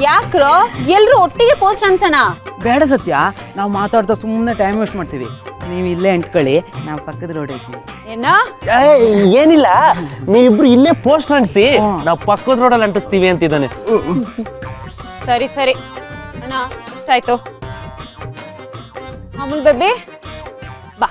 ಯಾಕ್ರೋ ಎಲ್ರು ಒಟ್ಟಿಗೆ ಪೋಸ್ಟ್ ಅನ್ಸೋಣ? ಬೇಡ ಸತ್ಯ, ನಾವು ಮಾತಾಡ್ತಾ ಸುಮ್ಮನೆ ಟೈಮ್ ವೇಸ್ಟ್ ಮಾಡ್ತೀವಿ. ನೀವು ಇಲ್ಲೇ ಅಂಟ್ಕೊಳ್ಳಿ, ನಾವು ಪಕ್ಕದ ರೋಡ್ ಐತಿ. ಏನ? ಏನಿಲ್ಲ, ನೀವಿಬ್ರು ಇಲ್ಲೇ ಪೋಸ್ಟ್ ಅಂಟಿಸಿ, ನಾವು ಪಕ್ಕದ ರೋಡಲ್ಲಿ ಅಂಟಿಸ್ತೀವಿ ಅಂತಿದ್ದಾನೆ. ಸರಿ ಸರಿ ಅಣ್ಣ, ಎಷ್ಟಾಯ್ತು? ಅಮೂಲ್ ಬೇಬಿ ಬಾ.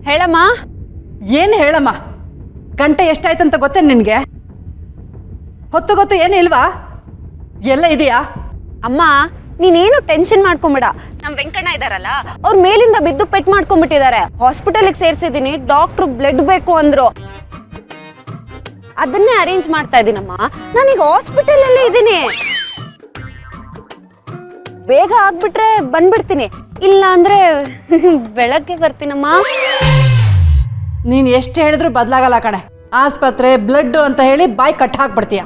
ಹೇಳಮ್ಮ. ಏನು ಹೇಳಮ್ಮ? ಗಂಟೆ ಎಷ್ಟಾಯ್ತಂತ ಗೊತ್ತೇನು ನಿನಗೆ? ಹೊತ್ತು ಗೊತ್ತು ಏನು ಇಲ್ವಾ? ಎಲ್ಲ ಇದೆಯಾ? ಅಮ್ಮ ನೀನೇನು ಟೆನ್ಷನ್ ಮಾಡ್ಕೊಂಬೇಡ. ನಮ್ ವೆಂಕಣ್ಣ ಇದಾರಲ್ಲ, ಅವ್ರ ಮೇಲಿಂದ ಬಿದ್ದು ಪೆಟ್ ಮಾಡ್ಕೊಂಡ್ಬಿಟ್ಟಿದ್ದಾರೆ. ಹಾಸ್ಪಿಟಲ್ಗೆ ಸೇರ್ಸಿದೀನಿ, ಡಾಕ್ಟ್ರು ಬ್ಲಡ್ ಬೇಕು ಅಂದ್ರು. ಅದನ್ನೇ ಅರೇಂಜ್ ಮಾಡ್ತಾ ಇದೀನಮ್ಮ. ನಾನೀಗ ಹಾಸ್ಪಿಟಲ್ ಅಲ್ಲೇ ಇದ್ದೀನಿ. ಬೇಗ ಆಗ್ಬಿಟ್ರೆ ಬಂದ್ಬಿಡ್ತೀನಿ, ಇಲ್ಲ ಅಂದ್ರೆ ಬೆಳಗ್ಗೆ ಬರ್ತೀನಮ್ಮ. ನೀನು ಎಷ್ಟು ಹೇಳಿದ್ರು ಬದಲಾಗಲ್ಲ ಕಣೆ. ಆಸ್ಪತ್ರೆ ಬ್ಲಡ್ ಅಂತ ಹೇಳಿ ಬಾಯಿ ಕಟ್ ಹಾಕ್ಬಿಡ್ತೀಯ.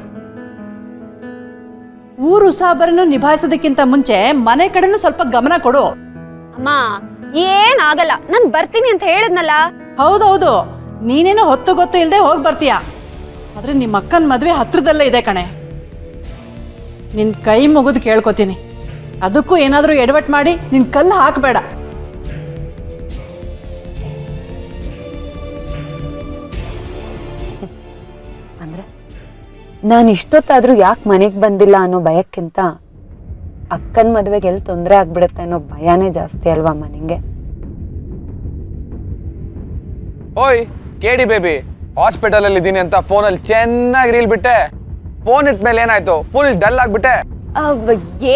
ಊರು ಉಸಾಬರನ್ನು ನಿಭಾಯಿಸೋದಕ್ಕಿಂತ ಮುಂಚೆ ಮನೆ ಕಡೆನೂ ಸ್ವಲ್ಪ ಗಮನ ಕೊಡು. ಅಮ್ಮ ಏನಾಗಲ್ಲ, ನಾನು ಬರ್ತೀನಿ ಅಂತ ಹೇಳಿದ್ನಲ್ಲ. ಹೌದೌದು, ನೀನೇನು ಹೊತ್ತು ಗೊತ್ತು ಇಲ್ಲದೆ ಹೋಗಿ ಬರ್ತೀಯ. ಆದ್ರೆ ನಿಮ್ಮ ಅಕ್ಕನ ಮದುವೆ ಹತ್ರದಲ್ಲೇ ಇದೆ ಕಣೆ. ನಿನ್ನ ಕೈ ಮುಗಿದು ಕೇಳ್ಕೊತೀನಿ, ಅದಕ್ಕೂ ಏನಾದರೂ ಎಡವಟ್ ಮಾಡಿ ನಿನ್ನ ಕಲ್ಲು ಹಾಕಬೇಡ. ಅಂದ್ರೆ ನಾನು ಇಷ್ಟೊತ್ತಾದ್ರೂ ಯಾಕೆ ಮನೆಗೆ ಬಂದಿಲ್ಲ ಅನ್ನೋ ಭಯಕ್ಕಿಂತ ಅಕ್ಕನ ಮದುವೆಗೆ ಎಲ್ಲಿ ತೊಂದರೆ ಆಗ್ಬಿಡುತ್ತೆ ಅನ್ನೋ ಭಯನೇ ಜಾಸ್ತಿ ಅಲ್ವಾ ನಿಂಗೆ? ಓಯ್ ಕೇಡಿ ಬೇಬಿ, ಹಾಸ್ಪಿಟಲ್ ಅಲ್ಲಿ ಇದ್ದೀನಿ ಅಂತ ಫೋನಲ್ಲಿ ಚೆನ್ನಾಗಿ ರೀಲ್ ಬಿಟ್ಟೆ. ಫೋನ್ ಇಟ್ಟ ಮೇಲೆ ಏನಾಯ್ತು? ಫುಲ್ ಡಲ್ ಆಗ್ಬಿಟ್ಟೆ.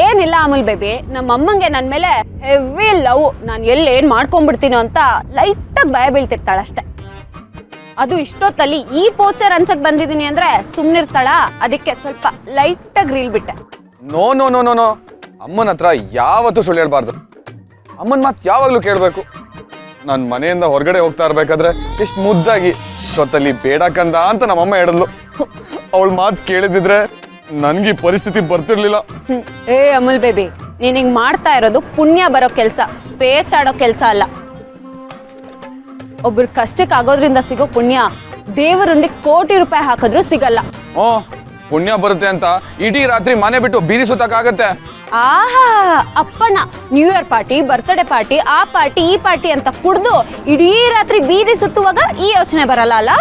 ಏನಿಲ್ಲ ಅಮೂಲ್ ಬೇಬಿ, ನಮ್ಮ ಅಮ್ಮಂಗೆ ನನ್ನ ಮೇಲೆ ಹೆವಿ ಲವ್. ನಾನು ಎಲ್ಲಿ ಏನ್ ಮಾಡ್ಕೊಂಡ್ಬಿಡ್ತೀನೋ ಅಂತ ಲೈಟಾಗಿ ಭಯ ಬೀಳ್ತಿರ್ತಾಳಷ್ಟೆ. ಅದು ಇಷ್ಟೊತ್ತಲ್ಲಿ ಈ ಪೋಸ್ಟರ್ ಅನ್ಸಕ್ ಬಂದಿದ್ದೀನಿ ಅಂದ್ರೆ ಸುಮ್ನಿರ್ತಾಳ. ಅದಕ್ಕೆ ಸ್ವಲ್ಪ ಲೈಟಾಗಿ ರೀಲ್ ಬಿಟ್ಟೆ. No no no no no, ಅಮ್ಮನ ಹತ್ರ ಯಾವತ್ತೂ ಸುಳ್ಳು ಹೇಳ್ಬಾರ್ದು. ಅಮ್ಮನ ಮಾತು ಯಾವಾಗ್ಲೂ ಕೇಳಬೇಕು. ನಾನು ಮನೆಯಿಂದ ಹೊರಗಡೆ ಹೋಗ್ತಾ ಇರ್ಬೇಕಾದ್ರೆ ಎಷ್ಟು ಮುದ್ದಾಗಿ ಗೊತ್ತಲ್ಲಿ ಬೇಡ ಕಂದ ಅಂತ ನಮ್ಮಮ್ಮ ಹೇಳಿದ್ಲು. ಅವಳ ಮಾತು ಕೇಳಿದಿದ್ರೆ ನನ್ಗೆ ಪರಿಸ್ಥಿತಿ ಬರ್ತಿರ್ಲಿಲ್ಲ. ಏ ಅಮೂಲ್ ಬೇಬಿ, ನೀನ್ ಹಿಂಗ್ ಮಾಡ್ತಾ ಇರೋದು ಪುಣ್ಯ ಬರೋ ಕೆಲ್ಸ, ಪೇಚಾಡೋ ಕೆಲ್ಸ ಅಲ್ಲ. ಒಬ್ರು ಕಷ್ಟಕ್ಕೆ ಆಗೋದ್ರಿಂದ ಸಿಗೋ ಪುಣ್ಯ ದೇವರುಂಡಿ ಕೋಟಿ ರೂಪಾಯಿ ಹಾಕಿದ್ರು ಸಿಗಲ್ಲ. ಪುಣ್ಯ ಬರುತ್ತೆ ಅಂತ ಇಡೀ ರಾತ್ರಿ ಮನೆ ಬಿಟ್ಟು ಬೀದಿ ಸುತ್ತಕ್ಕಾಗತ್ತೆ? ಆಹಾ Appanna, new year party, birthday party, ಆ ಪಾರ್ಟಿ ಈ ಪಾರ್ಟಿ ಅಂತ ಕುಡ್ದು ಇಡೀ ರಾತ್ರಿ ಬೀದಿ ಸುತ್ತುವಾಗ ಈ ಯೋಚನೆ ಬರಲ್ಲ ಅಲ್ಲ?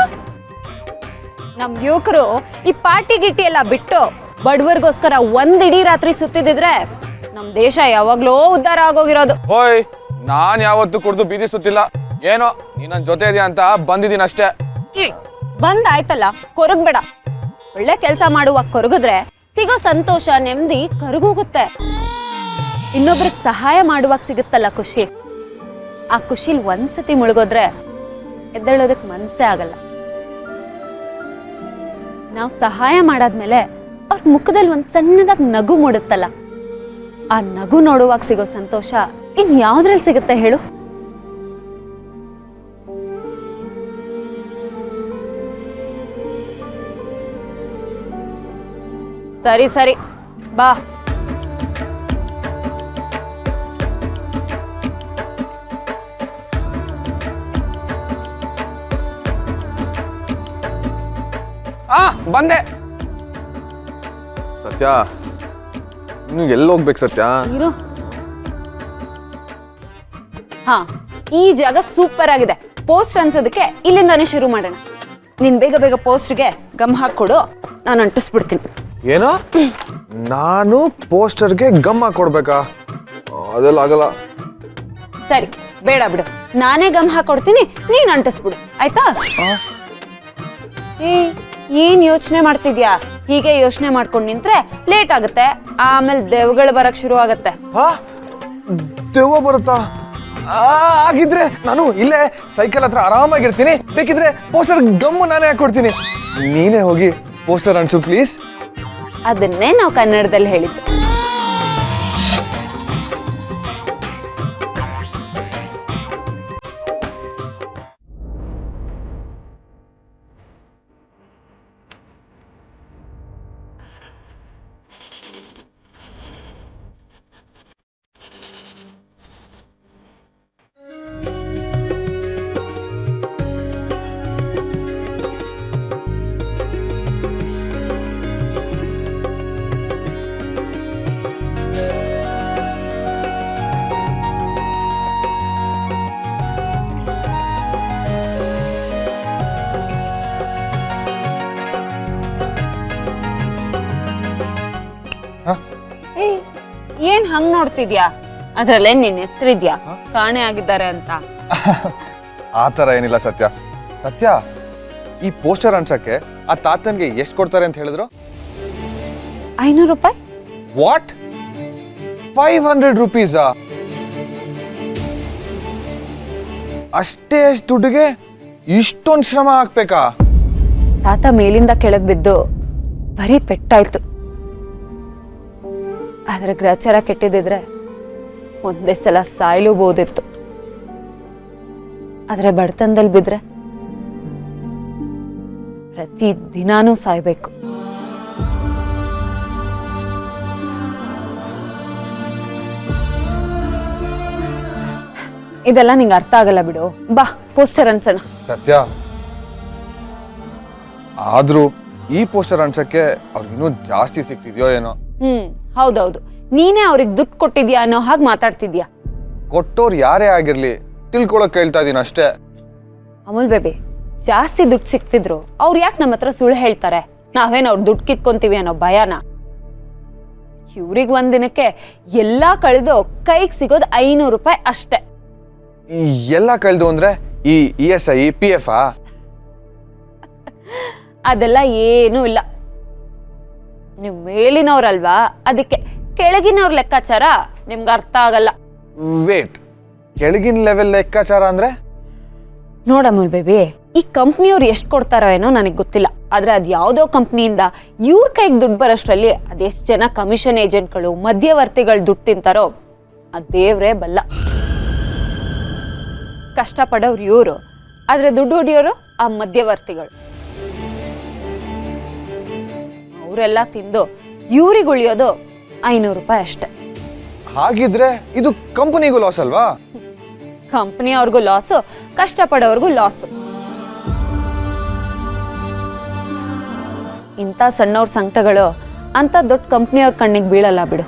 ನಮ್ ಯುವಕರು ಈ ಪಾರ್ಟಿ ಗಿಟ್ಟಿ ಎಲ್ಲ ಬಿಟ್ಟು ಬಡವರಿಗೋಸ್ಕರ ಇಡೀ ರಾತ್ರಿ ಸುತ್ತಿದ್ರೆ ನಮ್ ದೇಶ ಯಾವಾಗ್ಲೂ ಉದ್ಧಾರ ಆಗೋಗಿರೋದು. ಓಯ್, ನಾನ್ ಯಾವತ್ತೂ ಕುಡ್ದು ಬೀದಿ ಸುತ್ತಿಲ್ಲ. ಏನೋ ನೀ ನನ್ ಜೊತೆ ಇದೆಯಾ ಅಂತ ಬಂದಿದ್ದೀನಿ ಅಷ್ಟೇ. ಬಂದಾಯ್ತಲ್ಲ, ಕೊರಗ್ಬೇಡ. ಒಳ್ಳೆ ಕೆಲಸ ಮಾಡುವಾಗ ಕೊರಗಿದ್ರೆ ಸಿಗೋ ಸಂತೋಷ ನೆಮ್ಮದಿ ಕರಗೋಗುತ್ತೆ. ಇನ್ನೊಬ್ರಿಗೆ ಸಹಾಯ ಮಾಡುವಾಗ ಸಿಗುತ್ತಲ್ಲ ಖುಷಿ, ಆ ಖುಷಿಲ್ ಒಂದ್ಸತಿ ಮುಳುಗೋದ್ರೆ ಎದ್ದೇಳೋದಕ್ಕೆ ಮನ್ಸೇ ಆಗಲ್ಲ. ನಾವು ಸಹಾಯ ಮಾಡಾದ್ಮೇಲೆ ಅವ್ರ ಮುಖದಲ್ಲಿ ಒಂದ್ ಸಣ್ಣದಾಗಿ ನಗು ಮೂಡುತ್ತಲ್ಲ, ಆ ನಗು ನೋಡುವಾಗ ಸಿಗೋ ಸಂತೋಷ ಇನ್ ಯಾವ್ದ್ರಲ್ಲಿ ಸಿಗುತ್ತೆ ಹೇಳು? ಸರಿ ಸರಿ ಬಾ. ಬಂದೆ. ಸತ್ಯ, ಇನ್ನು ಎಲ್ಲಿ ಹೋಗ್ಬೇಕು ಸತ್ಯ? ಇರು. ಹಾ, ಈ ಜಾಗ ಸೂಪರ್ ಆಗಿದೆ. ಪೋಸ್ಟ್ ಅನ್ಸೋದಕ್ಕೆ ಇಲ್ಲಿಂದಾನೇ ಶುರು ಮಾಡೋಣ. ನೀನ್ ಬೇಗ ಬೇಗ ಪೋಸ್ಟ್ಗೆ ಗಮ್ ಹಾಕೊಡು, ನಾನು ಅಂಟಿಸ್ಬಿಡ್ತೀನಿ. ಏನೋ ನಾನು ಪೋಸ್ಟರ್ಗೆ ಗಮ್ ಹಾಕೊಡ್ಬೇಕಾ? ಅದೆಲ್ಲ ಆಗಲ್ಲ. ಸರಿ ಬೇಡ ಬಿಡು, ನಾನೇ ಗಮ್ ಹಾಕೊಡ್ತೀನಿ, ನೀನ್ ಅಂಟಿಸ್ಬಿಡು ಆಯ್ತಾ? ಏನ್ ಯೋಚನೆ ಮಾಡ್ತಿದ್ಯಾ? ಹೀಗೆ ಯೋಚನೆ ಮಾಡ್ಕೊಂಡು ನಿಂತ್ರೆ ಲೇಟ್ ಆಗುತ್ತೆ, ಆಮೇಲೆ ದೆವ್ಗಳು ಬರಕ್ ಶುರು ಆಗತ್ತೆ. ದೆವ್ವ ಬರುತ್ತಾ? ಆಗಿದ್ರೆ ನಾನು ಇಲ್ಲೇ ಸೈಕಲ್ ಹತ್ರ ಆರಾಮಾಗಿರ್ತೀನಿ. ಬೇಕಿದ್ರೆ ಪೋಸ್ಟರ್ ಗಮ್ಮು ನಾನೇ ಹಾಕೊಡ್ತೀನಿ. ನೀನೇ ಹೋಗಿ ಪೋಸ್ಟರ್ ಅಂಟಿಸು ಪ್ಲೀಸ್. ಅದನ್ನೇ ನಾವು ಕನ್ನಡದಲ್ಲಿ ಹೇಳಿದ್ದು. ನೋಡ್ತಿದ್ಯಾ? ಅದ್ರಲ್ಲೇ ನಿನ್ ಹೆಸರಿದ್ಯಾ ಕಾಣೆ ಆಗಿದ್ದಾರೆ ಅಂತ? ಆ ಥರ ಏನಿಲ್ಲ ಸತ್ಯ. ಸತ್ಯ, ಈ ಪೋಸ್ಟರ್ ಅನ್ಸಕ್ಕೆ ಆ ತಾತನ್ಗೆ ಎಷ್ಟು ಕೊಡ್ತಾರೆ ಅಂತ ಹೇಳಿದ್ರು? 500 ರೂಪಾಯಿ. ವಾಟ್? 500 ರೂಪೀಸಾ? ಅಷ್ಟೇ ದುಡ್ಡಿಗೆ ಇಷ್ಟೊಂದು ಶ್ರಮ ಹಾಕ್ಬೇಕಾ? ತಾತ ಮೇಲಿಂದ ಕೆಳಗ್ ಬಿದ್ದು ಬರೀ ಪೆಟ್ಟಾಯ್ತು. ಆದ್ರೆ ಗ್ರಹಚಾರ ಕೆಟ್ಟಿದ್ರೆ ಒಂದೇ ಸಲ ಸಾಯ್ಲೂಬೋದಿತ್ತು. ಆದ್ರೆ ಬಡತನದಲ್ಲಿ ಬಿದ್ರೆ ಪ್ರತಿ ದಿನಾನೂ ಸಾಯ್ಬೇಕು. ಇದೆಲ್ಲ ನಿಂಗೆ ಅರ್ಥ ಆಗಲ್ಲ ಬಿಡು. ಬಾ ಪೋಸ್ಟರ್ ಅನ್ಸೋಣ. ಸತ್ಯ, ಆದ್ರೂ ಈ ಪೋಸ್ಟರ್ ಅನ್ಸಕ್ಕೆ ಅವ್ರಿಗೆ ಇನ್ನೂ ಜಾಸ್ತಿ ಸಿಗ್ತಿದ್ಯೋ ಏನೋ. ಹೌದೌದು, ನೀನೇ ಅವ್ರಿಗೆ ದುಡ್ಡು ಕೊಟ್ಟಿದ್ಯಾ ಅನ್ನೋ ಹಾಗೆ ಮಾತಾಡ್ತಿದ್ಯಾ. ಕೊಟ್ಟೋರು ಯಾರೇ ಆಗಿರ್ಲಿ ತಿಳ್ಕೊಳಕ್ ಕೇಳ್ತಾ ಇದೀನಿ ಅಷ್ಟೇ. ಅಮೂಲ್ ಬೇಬಿ, ಜಾಸ್ತಿ ದುಡ್ಡು ಸಿಕ್ತಿದ್ರು ಅವ್ರು ಯಾಕೆ ನಮ್ಮ ಹತ್ರ ಸುಳ್ಳು ಹೇಳ್ತಾರೆ? ನಾವೇನು ಅವ್ರು ದುಡ್ಡು ಕಿತ್ಕೊಂತೀವಿ ಅನ್ನೋ ಭಯನ? ಇವ್ರಿಗೆ ಒಂದಿನಕ್ಕೆ ಎಲ್ಲಾ ಕಳೆದು ಕೈಗೆ ಸಿಗೋದು 500 ರೂಪಾಯಿ ಅಷ್ಟೇ. ಈ ಎಲ್ಲ ಕಳ್ದು ಅಂದ್ರೆ ಈ ESI PF ಅದೆಲ್ಲ ಏನೂ ಇಲ್ಲ. ನೀವು ಮೇಲಿನವ್ರಲ್ವಾ, ಅದಕ್ಕೆ ಕೆಳಗಿನವ್ರ ಲೆಕ್ಕಾಚಾರ ನಿಮ್ಗೆ ಅರ್ಥ ಆಗಲ್ಲ. ವೇಟ್, ಕೆಳಗಿನ ಲೆವೆಲ್ ಲೆಕ್ಕಾಚಾರ ಅಂದ್ರೆ? ನೋಡ ಅಮೂಲ್ ಬೇಬಿ, ಈ ಕಂಪ್ನಿಯವ್ರು ಎಷ್ಟು ಕೊಡ್ತಾರೋ ಏನೋ ನನಗೆ ಗೊತ್ತಿಲ್ಲ. ಆದ್ರೆ ಅದು ಯಾವುದೋ ಕಂಪ್ನಿಯಿಂದ ಇವ್ರ ಕೈಗೆ ದುಡ್ಡು ಬರೋಷ್ಟರಲ್ಲಿ ಅದೆಷ್ಟು ಜನ ಕಮಿಷನ್ ಏಜೆಂಟ್ಗಳು ಮಧ್ಯವರ್ತಿಗಳು ದುಡ್ಡು ತಿಂತಾರೋ ಆ ದೇವ್ರೇ ಬಲ್ಲ. ಕಷ್ಟಪಡೋರು ಇವರು, ಆದ್ರೆ ದುಡ್ಡು ಹೊಡಿಯೋರು ಆ ಮಧ್ಯವರ್ತಿಗಳು. ಅವರೆಲ್ಲ ತಿಂದು ಇವ್ರಿಗೆ ಉಳಿಯೋದು 500 ರೂಪಾಯಿ ಅಷ್ಟೆ. ಹಾಗಿದ್ರೆ ಇದು ಕಂಪನಿಗೂ ಲಾಸ್ ಅಲ್ವಾ? ಕಂಪ್ನಿಯವ್ರಿಗೂ ಲಾಸು, ಕಷ್ಟಪಡೋರ್ಗೂ ಲಾಸು. ಇಂಥ ಸಣ್ಣವ್ರ ಸಂಕಟಗಳು ಅಂತ ದೊಡ್ಡ ಕಂಪ್ನಿಯವ್ರ ಕಣ್ಣಿಗೆ ಬೀಳಲ್ಲ ಬಿಡು.